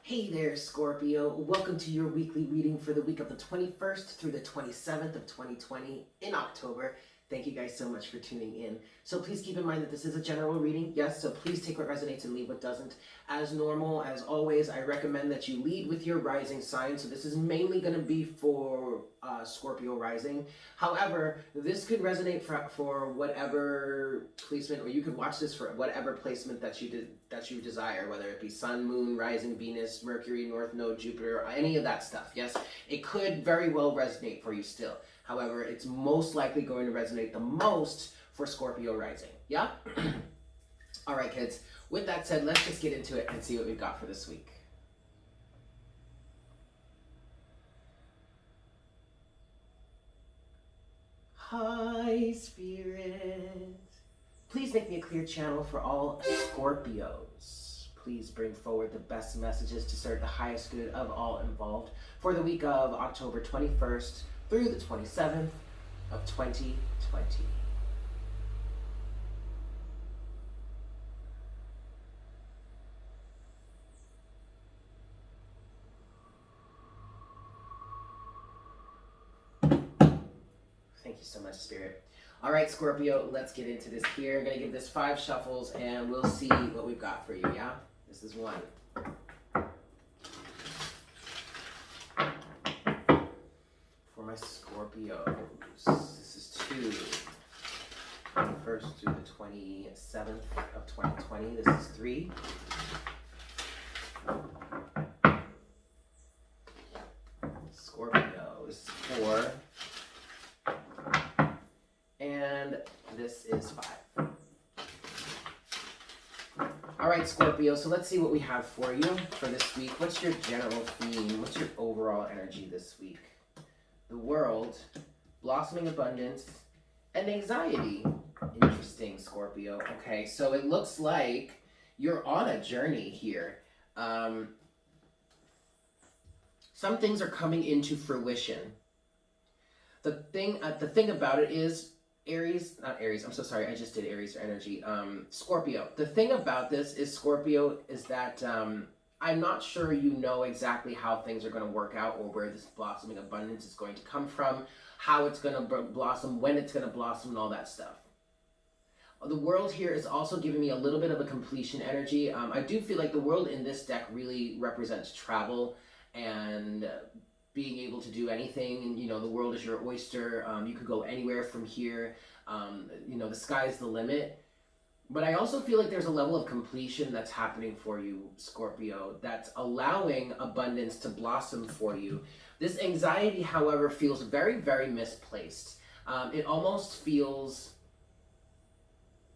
Hey there, Scorpio. Welcome to your weekly reading for the week of the 21st through the 27th of 2020 in October. Thank you guys so much for tuning in. So please keep in mind that this is a general reading. Yes, so please take what resonates and leave what doesn't. As normal, as always, I recommend that you lead with your rising sign. So this is mainly going to be for Scorpio rising. However, this could resonate for whatever placement, or you could watch this for whatever placement that you desire, whether it be Sun, Moon, Rising, Venus, Mercury, North Node, Jupiter, any of that stuff. Yes, it could very well resonate for you still. However, it's most likely going to resonate the most for Scorpio rising. Yeah? All right, kids. With that said, let's just get into it and see what we've got for this week. Hi, Spirit. Please make me a clear channel for all Scorpios. Please bring forward the best messages to serve the highest good of all involved for the week of October 21st through the 27th of 2020. Thank you so much, Spirit. All right, Scorpio, let's get into this here. I'm going to give this 5 shuffles, and we'll see what we've got for you, yeah? This is 1. For my Scorpios, this is 2. 21st through the 27th of 2020, this is 3. Scorpio, this is 4. And this is 5. All right, Scorpio, so let's see what we have for you for this week. What's your general theme? What's your overall energy this week? The world, blossoming abundance, and anxiety. Interesting, Scorpio. Okay, so it looks like you're on a journey here. Some things are coming into fruition. The thing about it is, I just did Aries energy. Scorpio. The thing about this is, Scorpio, is that I'm not sure you know exactly how things are going to work out, or where this blossoming abundance is going to come from, how it's going to blossom, when it's going to blossom, and all that stuff. The world here is also giving me a little bit of a completion energy. I do feel like the world in this deck really represents travel and being able to do anything, and the world is your oyster. You could go anywhere from here. The sky's the limit. But I also feel like there's a level of completion that's happening for you, Scorpio, that's allowing abundance to blossom for you. This anxiety, however, feels very, very misplaced. It almost feels,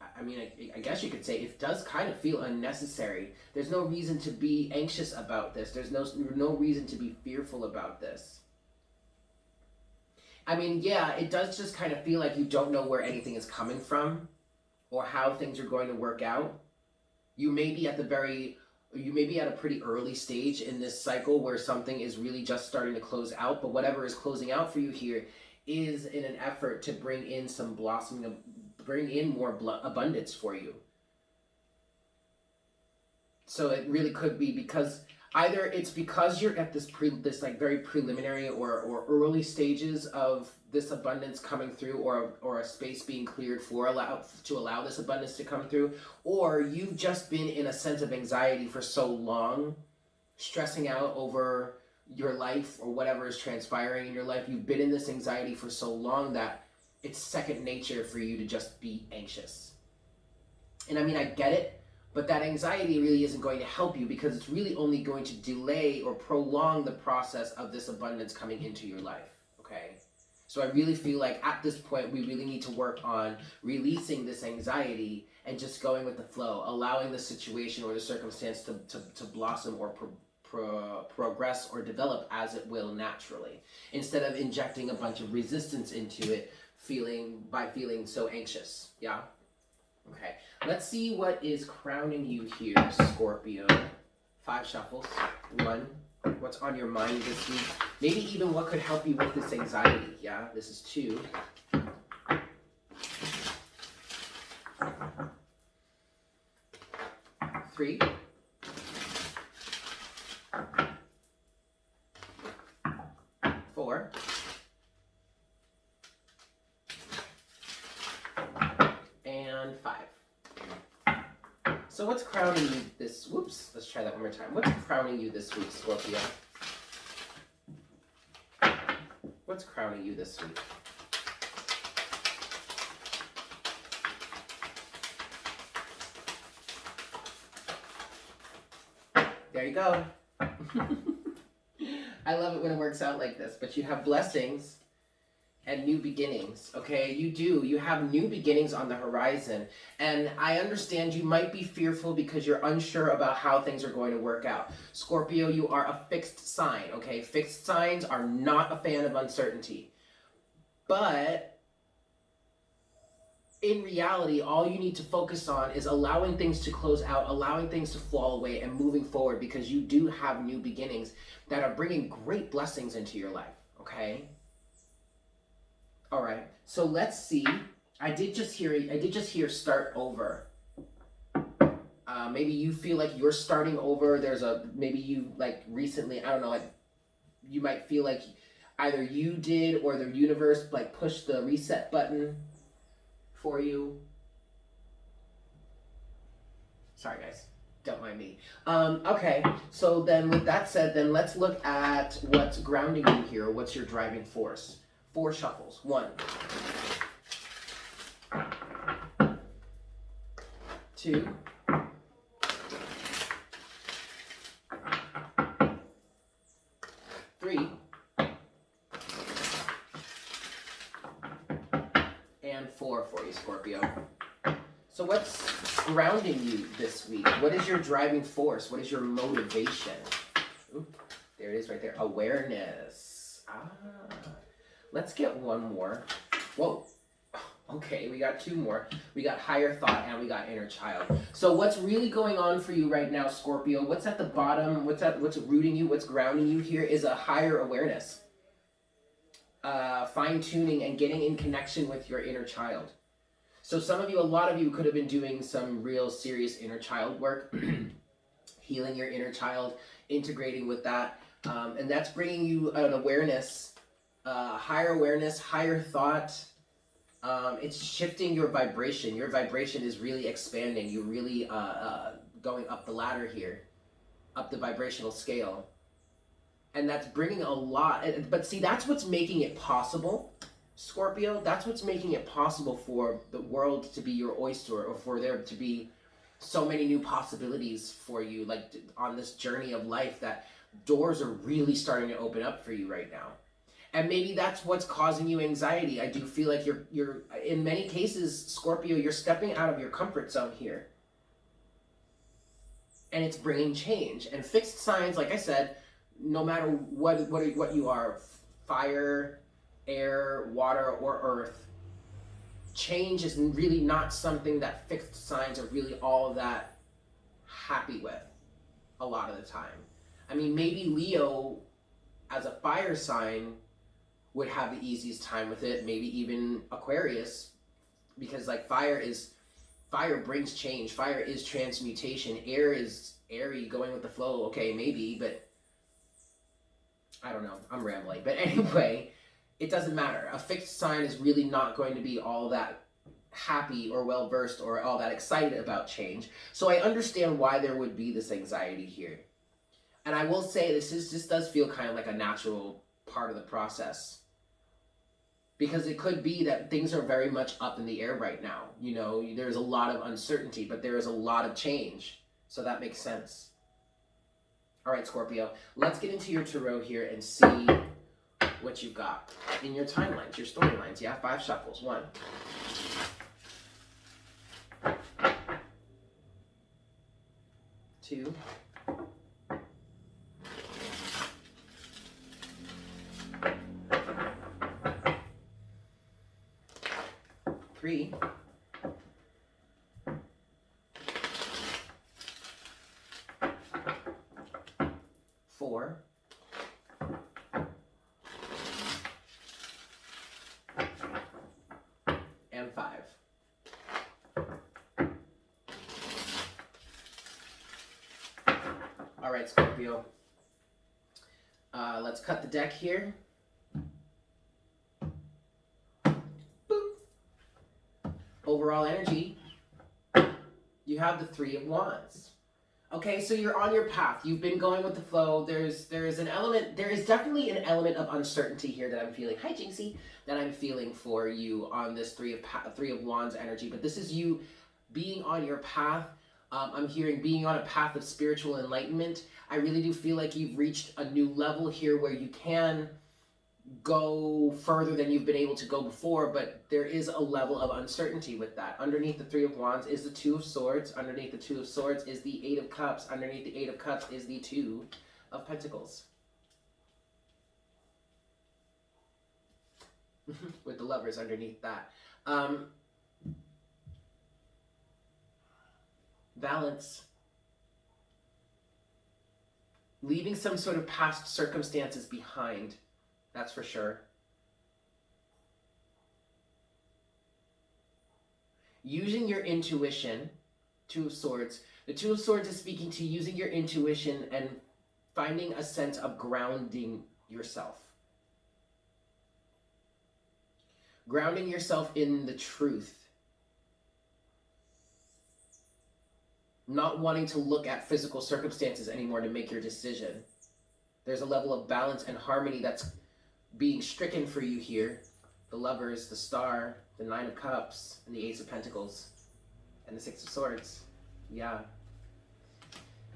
I guess you could say it does kind of feel unnecessary. There's no reason to be anxious about this. There's no reason to be fearful about this. Yeah, it does just kind of feel like you don't know where anything is coming from or how things are going to work out. You may be at a pretty early stage in this cycle where something is really just starting to close out, but whatever is closing out for you here is in an effort to bring in some blossoming, bring in more abundance for you. So it really could be because either it's because you're at this very preliminary or early stages of this abundance coming through, or a space being cleared to allow this abundance to come through, or you've just been in a sense of anxiety for so long, stressing out over your life or whatever is transpiring in your life. You've been in this anxiety for so long that it's second nature for you to just be anxious. And I get it. But that anxiety really isn't going to help you, because it's really only going to delay or prolong the process of this abundance coming into your life, okay? So I really feel like at this point, we really need to work on releasing this anxiety and just going with the flow, allowing the situation or the circumstance to blossom or progress or develop as it will naturally, instead of injecting a bunch of resistance into it, by feeling so anxious, yeah? Okay, let's see what is crowning you here, Scorpio. 5 shuffles. 1, what's on your mind this week? Maybe even what could help you with this anxiety, yeah? This is 2. 3. 4. And 5. So what's crowning you this, whoops, let's try that one more time. What's crowning you this week, Scorpio? What's crowning you this week? There you go. I love it when it works out like this, but you have blessings and new beginnings, okay? You do. You have new beginnings on the horizon. And I understand you might be fearful because you're unsure about how things are going to work out. Scorpio, you are a fixed sign, okay? Fixed signs are not a fan of uncertainty. But in reality, all you need to focus on is allowing things to close out, allowing things to fall away, and moving forward, because you do have new beginnings that are bringing great blessings into your life, okay? All right, so let's see. I did just hear start over. Maybe you feel like you're starting over. Maybe you like recently, I don't know, like you might feel like either you did or the universe like pushed the reset button for you. Sorry guys, don't mind me. Okay, so then with that said, then let's look at what's grounding you here. What's your driving force? 4 shuffles. 1, 2, 3, and 4 for you, Scorpio. So what's grounding you this week? What is your driving force? What is your motivation? Ooh, there it is right there. Awareness. Let's get one more. Whoa. Okay, we got 2 more. We got higher thought and we got inner child. So what's really going on for you right now, Scorpio? What's at the bottom? What's rooting you? What's grounding you here is a higher awareness. Fine-tuning and getting in connection with your inner child. So a lot of you could have been doing some real serious inner child work, healing your inner child, integrating with that. And that's bringing you an awareness, higher awareness, higher thought. It's shifting your vibration. Your vibration is really expanding. You're really going up the ladder here, up the vibrational scale. And that's bringing a lot. But see, that's what's making it possible, Scorpio. That's what's making it possible for the world to be your oyster, or for there to be so many new possibilities for you, like on this journey of life, that doors are really starting to open up for you right now. And maybe that's what's causing you anxiety. I do feel like you're in many cases, Scorpio, you're stepping out of your comfort zone here. And it's bringing change. And fixed signs, like I said, no matter what you are, fire, air, water, or earth, change is really not something that fixed signs are really all that happy with a lot of the time. I mean, maybe Leo as a fire sign would have the easiest time with it, maybe even Aquarius, because like fire brings change. Fire is transmutation. Air is airy, going with the flow. Okay, maybe, but I don't know. I'm rambling. But anyway, it doesn't matter. A fixed sign is really not going to be all that happy or well-versed or all that excited about change. So I understand why there would be this anxiety here. And I will say this does feel kind of like a natural part of the process. Because it could be that things are very much up in the air right now. You know, there's a lot of uncertainty, but there is a lot of change. So that makes sense. All right, Scorpio, let's get into your tarot here and see what you've got in your timelines, your storylines. Yeah, 5 shuffles. 1, 2, 3, 4, and 5. All right, Scorpio. Let's cut the deck here. overall energy, you have the Three of Wands. Okay, so you're on your path. You've been going with the flow. There is definitely an element of uncertainty here that I'm feeling. Hi, Jinxie, that I'm feeling for you on this Three of Wands energy. But this is you being on your path. I'm hearing being on a path of spiritual enlightenment. I really do feel like you've reached a new level here where you can go further than you've been able to go before, but there is a level of uncertainty with that. Underneath the Three of Wands is the Two of Swords. Underneath the Two of Swords is the Eight of Cups. Underneath the Eight of Cups is the Two of Pentacles. With the Lovers underneath that. Balance. Leaving some sort of past circumstances behind. That's for sure. Using your intuition, Two of Swords. The Two of Swords is speaking to using your intuition and finding a sense of grounding yourself. Grounding yourself in the truth. Not wanting to look at physical circumstances anymore to make your decision. There's a level of balance and harmony that's being stricken for you here. The Lovers, the Star, the Nine of Cups, and the Ace of Pentacles, and the Six of Swords. Yeah.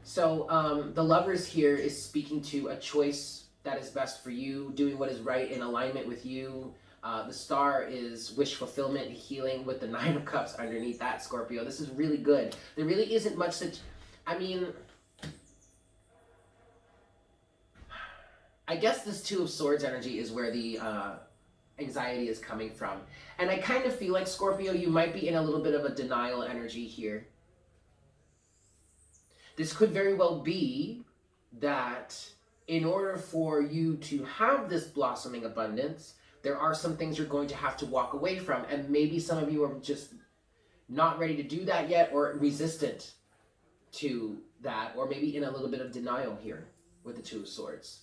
So the Lovers here is speaking to a choice that is best for you, doing what is right in alignment with you. The Star is wish fulfillment, healing, with the Nine of Cups underneath that, Scorpio. This is really good. There really isn't much that, I mean, I guess this Two of Swords energy is where the anxiety is coming from. And I kind of feel like, Scorpio, you might be in a little bit of a denial energy here. This could very well be that in order for you to have this blossoming abundance, there are some things you're going to have to walk away from. And maybe some of you are just not ready to do that yet, or resistant to that, or maybe in a little bit of denial here with the Two of Swords.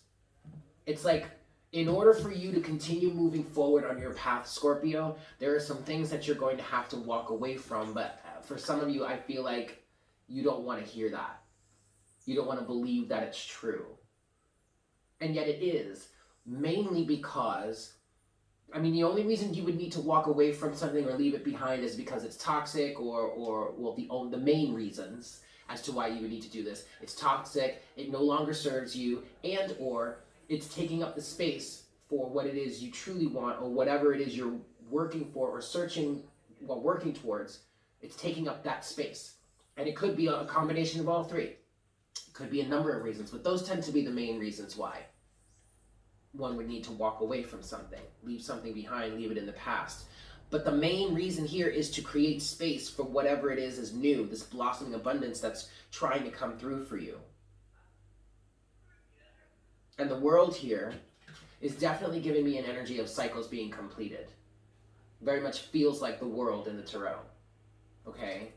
It's like, in order for you to continue moving forward on your path, Scorpio, there are some things that you're going to have to walk away from. But for some of you, I feel like you don't want to hear that. You don't want to believe that it's true. And yet it is, mainly because, I mean, the only reason you would need to walk away from something or leave it behind is because it's toxic, or well, the main reasons as to why you would need to do this. It's toxic, it no longer serves you, and or it's taking up the space for what it is you truly want, or whatever it is you're working for or searching while working towards. It's taking up that space. And it could be a combination of all three. It could be a number of reasons, but those tend to be the main reasons why one would need to walk away from something, leave something behind, leave it in the past. But the main reason here is to create space for whatever it is new, this blossoming abundance that's trying to come through for you. And the World here is definitely giving me an energy of cycles being completed. Very much feels like the World in the Tarot. Okay?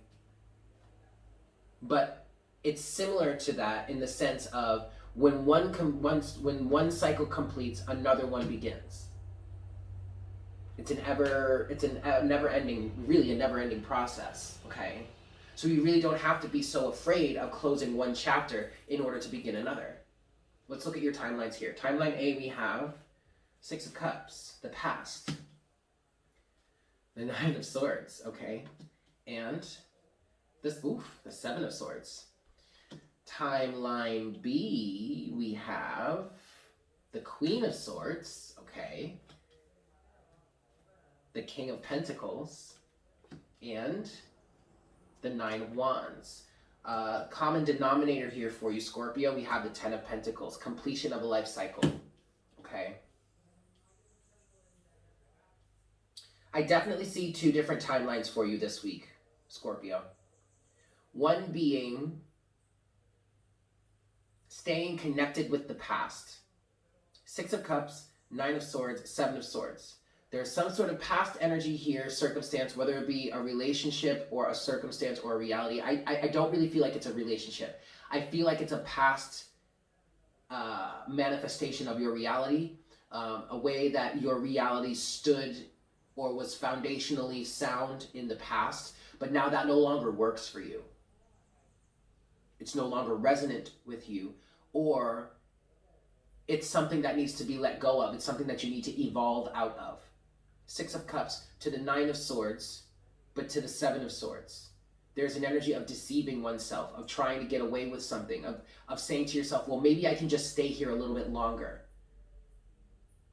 But it's similar to that in the sense of when one cycle completes, another one begins. It's a never-ending process, okay? So you really don't have to be so afraid of closing one chapter in order to begin another. Let's look at your timelines here. Timeline A, we have Six of Cups, the past. The Nine of Swords, okay? And the Seven of Swords. Timeline B, we have the Queen of Swords, okay? The King of Pentacles, and the Nine of Wands. Common denominator here for you, Scorpio, we have the Ten of Pentacles, completion of a life cycle, okay? I definitely see two different timelines for you this week, Scorpio. One being staying connected with the past. Six of Cups, Nine of Swords, Seven of Swords. There's some sort of past energy here, circumstance, whether it be a relationship or a circumstance or a reality. I don't really feel like it's a relationship. I feel like it's a past manifestation of your reality, a way that your reality stood or was foundationally sound in the past, but now that no longer works for you. It's no longer resonant with you, or it's something that needs to be let go of. It's something that you need to evolve out of. Six of Cups to the Nine of Swords, but to the Seven of Swords. There's an energy of deceiving oneself, of trying to get away with something, of saying to yourself, well, maybe I can just stay here a little bit longer.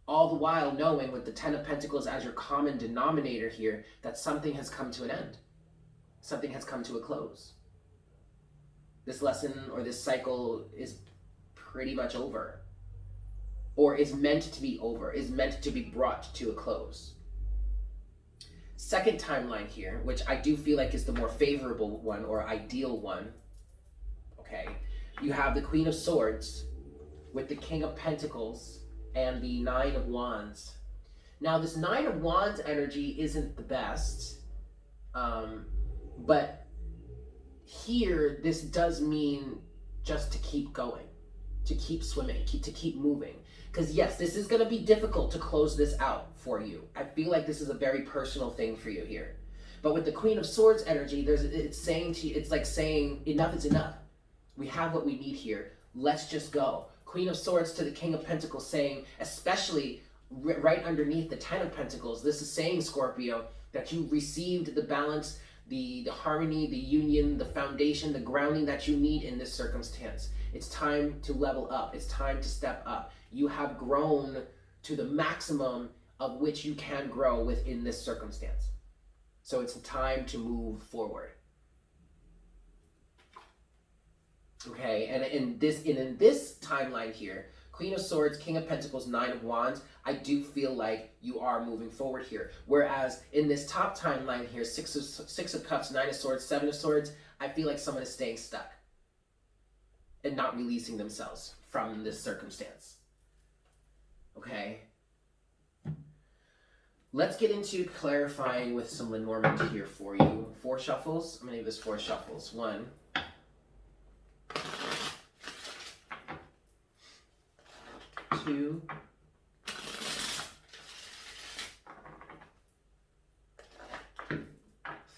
All the while knowing, with the Ten of Pentacles as your common denominator here, that something has come to an end. Something has come to a close. This lesson or this cycle is pretty much over. Or is meant to be over, is meant to be brought to a close. Second timeline here, which I do feel like is the more favorable one or ideal one. Okay, you have the Queen of Swords with the King of Pentacles and the Nine of Wands. Now, this Nine of Wands energy isn't the best, but here this does mean just to keep going, to keep swimming, to keep moving. Because yes, this is going to be difficult to close this out for you. I feel like this is a very personal thing for you here. But with the Queen of Swords energy, it's saying to you, it's like saying enough is enough. We have what we need here. Let's just go. Queen of Swords to the King of Pentacles, saying, especially right underneath the Ten of Pentacles, this is saying, Scorpio, that you received the balance, the harmony, the union, the foundation, the grounding that you need in this circumstance. It's time to level up. It's time to step up. You have grown to the maximum of which you can grow within this circumstance. So it's time to move forward. Okay, and in this timeline here, Queen of Swords, King of Pentacles, Nine of Wands, I do feel like you are moving forward here. Whereas in this top timeline here, Six of Cups, Nine of Swords, Seven of Swords, I feel like someone is staying stuck and not releasing themselves from this circumstance. Okay. Let's get into clarifying with some Lenormand here for you. 4 shuffles. I'm going to give this 4 shuffles. 1, 2,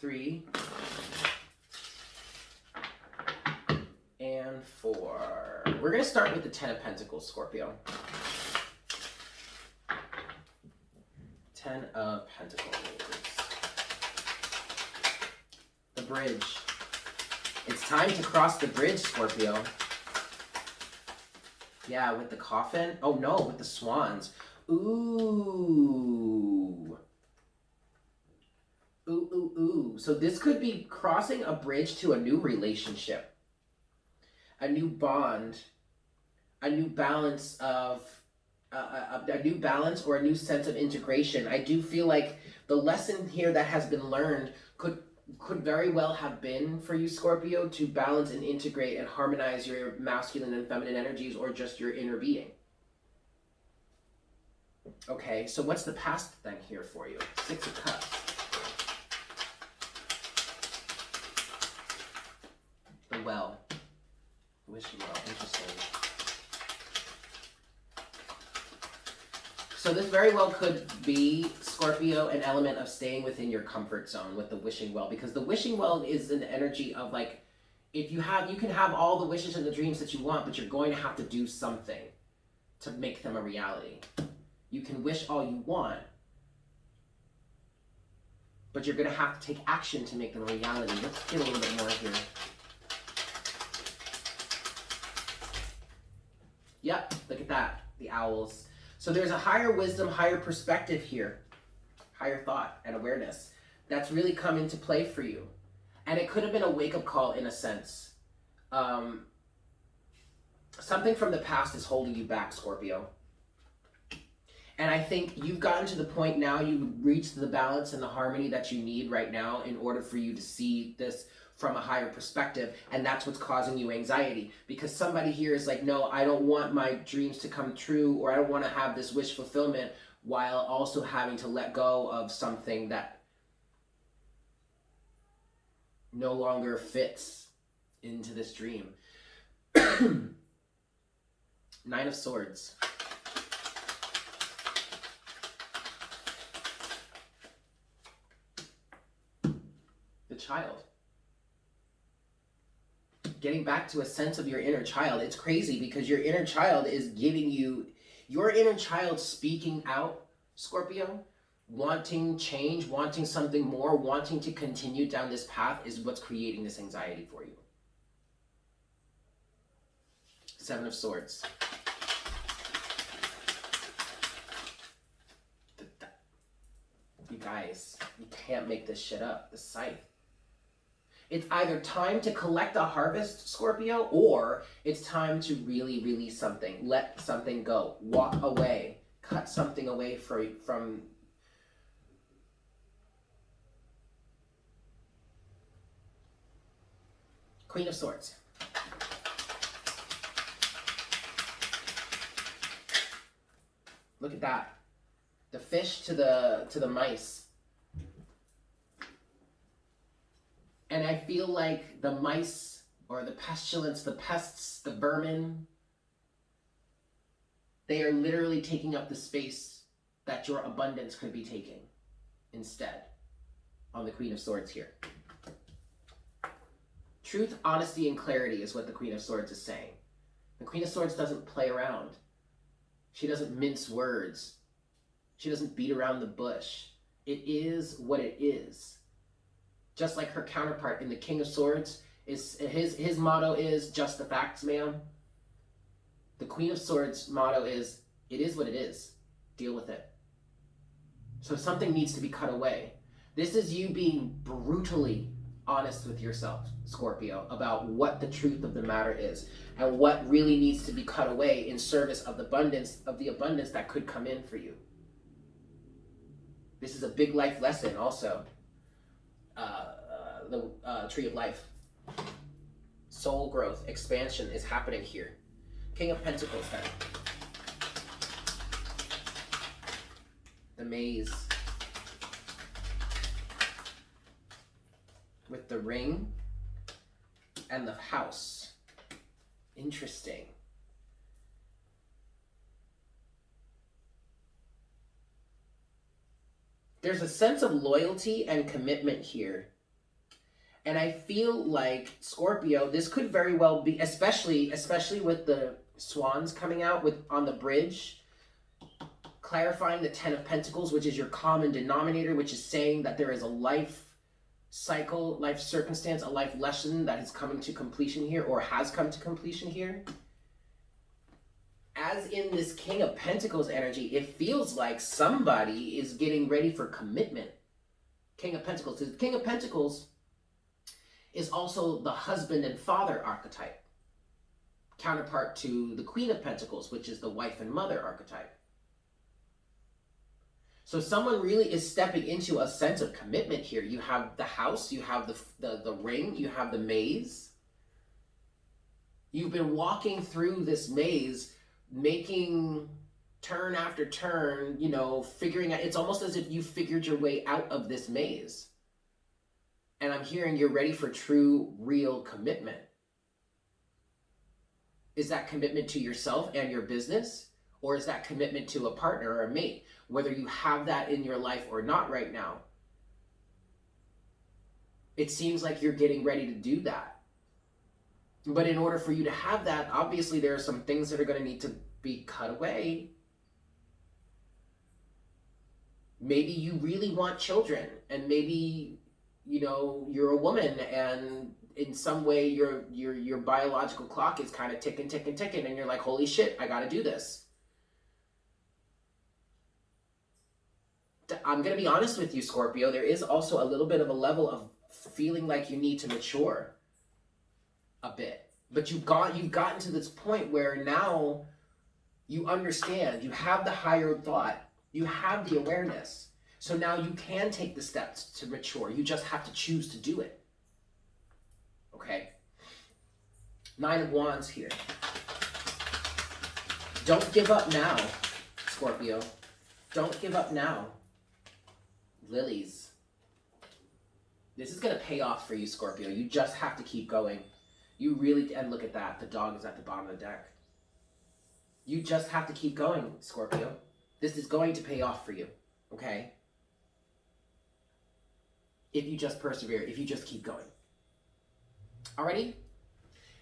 3, and 4. We're going to start with the Ten of Pentacles, Scorpio. Ten of Pentacles. The bridge. It's time to cross the bridge, Scorpio. Yeah, with the coffin. Oh no, with the swans. Ooh. Ooh, ooh, ooh. So this could be crossing a bridge to a new relationship. A new bond. A new balance of... a new balance or a new sense of integration. I do feel like the lesson here that has been learned could very well have been for you, Scorpio, to balance and integrate and harmonize your masculine and feminine energies, or just your inner being. Okay, so what's the past thing here for you? 6 of Cups. The well. Wishing well. Interesting. So this very well could be, Scorpio, an element of staying within your comfort zone with the wishing well, because the wishing well is an energy of like, if you can have all the wishes and the dreams that you want, but you're going to have to do something to make them a reality. You can wish all you want, but you're going to have to take action to make them a reality. Let's get a little bit more here. Yep, look at that, the owls. So there's a higher wisdom, higher perspective here, higher thought and awareness that's really come into play for you. And it could have been a wake-up call in a sense. Something from the past is holding you back, Scorpio. And I think you've gotten to the point now, you've reached the balance and the harmony that you need right now in order for you to see this from a higher perspective, and that's what's causing you anxiety, because somebody here is like, no, I don't want my dreams to come true, or I don't want to have this wish fulfillment while also having to let go of something that no longer fits into this dream. 9 of Swords. child. Getting back to a sense of your inner child. It's crazy because your inner child is giving you, your inner child speaking out, Scorpio, wanting change, wanting something more, wanting to continue down this path is what's creating this anxiety for you. Seven of Swords. You guys, you can't make this shit up. The scythe. It's either time to collect a harvest, Scorpio, or it's time to really release something. Let something go. Walk away. Cut something away from Queen of Swords. Look at that. The fish to the mice. And I feel like the mice or the pestilence, the pests, the vermin, they are literally taking up the space that your abundance could be taking instead on the Queen of Swords here. Truth, honesty, and clarity is what the Queen of Swords is saying. The Queen of Swords doesn't play around. She doesn't mince words. She doesn't beat around the bush. It is what it is. Just like her counterpart in the King of Swords, is his motto is just the facts, ma'am. The Queen of Swords motto is, it is what it is. Deal with it. So something needs to be cut away. This is you being brutally honest with yourself, Scorpio, about what the truth of the matter is and what really needs to be cut away in service of the abundance that could come in for you. This is a big life lesson also. The Tree of Life. Soul growth, expansion is happening here. King of Pentacles then. The Maze. With the Ring and the House. Interesting. There's a sense of loyalty and commitment here. And I feel like, Scorpio, this could very well be, especially with the swans coming out on the bridge, clarifying the Ten of Pentacles, which is your common denominator, which is saying that there is a life cycle, life circumstance, a life lesson that is coming to completion here, or has come to completion here. As in this King of Pentacles energy, it feels like somebody is getting ready for commitment. King of Pentacles. The King of Pentacles is also the husband and father archetype, counterpart to the Queen of Pentacles, which is the wife and mother archetype. So someone really is stepping into a sense of commitment here. You have the house, you have the ring, you have the maze. You've been walking through this maze, making turn after turn, figuring out, it's almost as if you figured your way out of this maze. And I'm hearing you're ready for true, real commitment. Is that commitment to yourself and your business? Or is that commitment to a partner or a mate? Whether you have that in your life or not right now. It seems like you're getting ready to do that. But in order for you to have that, obviously there are some things that are going to need to be cut away. Maybe you really want children, and maybe you're a woman, and in some way your biological clock is kind of ticking, and you're like, holy shit, I gotta do this. I'm gonna be honest with you, Scorpio, there is also a little bit of a level of feeling like you need to mature a bit. But you've gotten to this point where now you understand, you have the higher thought, you have the awareness. So now you can take the steps to mature. You just have to choose to do it. Okay? Nine of Wands here. Don't give up now, Scorpio. Don't give up now. Lilies. This is going to pay off for you, Scorpio. You just have to keep going. You really, and look at that. The dog is at the bottom of the deck. You just have to keep going, Scorpio. This is going to pay off for you. Okay? if you just persevere, if you just keep going. Alrighty?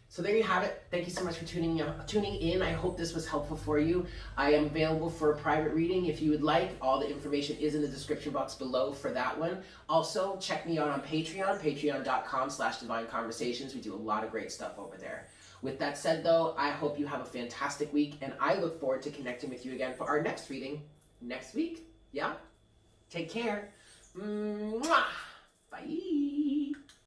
So there you have it. Thank you so much for tuning in. I hope this was helpful for you. I am available for a private reading if you would like. All the information is in the description box below for that one. Also, check me out on Patreon, patreon.com/Divine Conversations. We do a lot of great stuff over there. With that said, though, I hope you have a fantastic week, and I look forward to connecting with you again for our next reading next week. Yeah? Take care. Mwah! Bye.